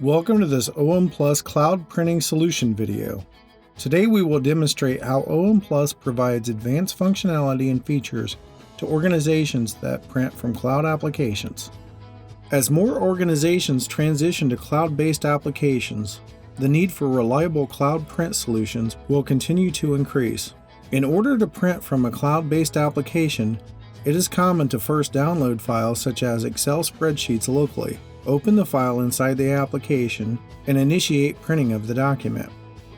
Welcome to this OM Plus Cloud Printing Solution video. Today we will demonstrate how OM Plus provides advanced functionality and features to organizations that print from cloud applications. As more organizations transition to cloud-based applications, the need for reliable cloud print solutions will continue to increase. In order to print from a cloud-based application, it is common to first download files such as Excel spreadsheets locally, open the file inside the application, and initiate printing of the document.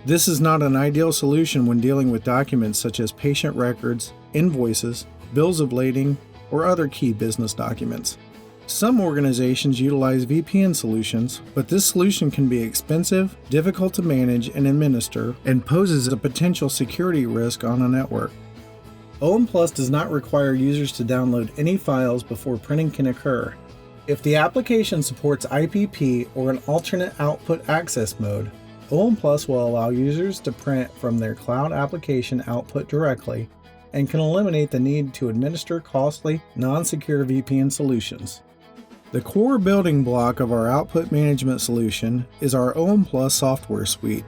This is not an ideal solution when dealing with documents such as patient records, invoices, bills of lading, or other key business documents. Some organizations utilize VPN solutions, but this solution can be expensive, difficult to manage and administer, and poses a potential security risk on a network. OM Plus does not require users to download any files before printing can occur. If the application supports IPP or an alternate output access mode, OM Plus will allow users to print from their cloud application output directly and can eliminate the need to administer costly, non-secure VPN solutions. The core building block of our output management solution is our OM Plus software suite.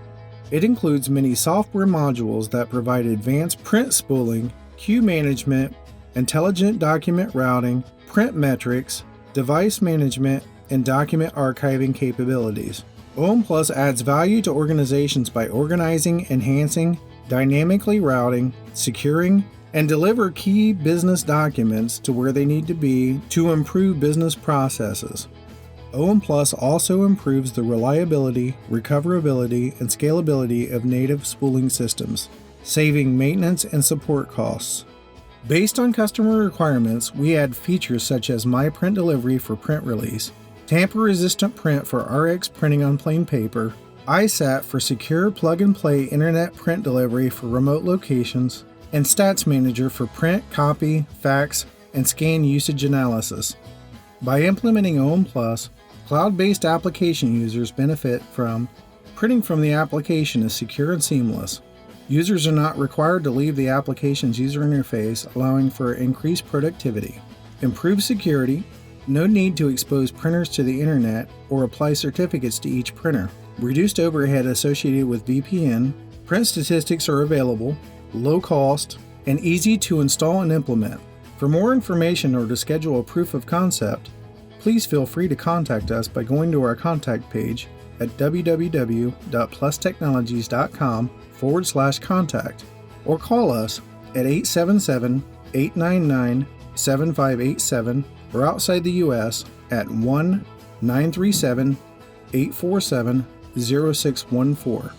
It includes many software modules that provide advanced print spooling, queue management, intelligent document routing, print metrics, device management, and document archiving capabilities. OM Plus adds value to organizations by organizing, enhancing, dynamically routing, securing, and deliver key business documents to where they need to be to improve business processes. OM Plus also improves the reliability, recoverability, and scalability of native spooling systems, saving maintenance and support costs. Based on customer requirements, we add features such as My Print Delivery for print release, tamper-resistant print for RX printing on plain paper, iSat for secure plug-and-play internet print delivery for remote locations, and Stats Manager for print, copy, fax, and scan usage analysis. By implementing OM Plus, cloud-based application users benefit from printing from the application is secure and seamless. Users are not required to leave the application's user interface, allowing for increased productivity. Improved security, no need to expose printers to the internet or apply certificates to each printer. Reduced overhead associated with VPN, print statistics are available, low cost, and easy to install and implement. For more information or to schedule a proof of concept, please feel free to contact us by going to our contact page at www.plustechnologies.com/contact or call us at 877-899-7587 or outside the U.S. at 1-937-847-0614.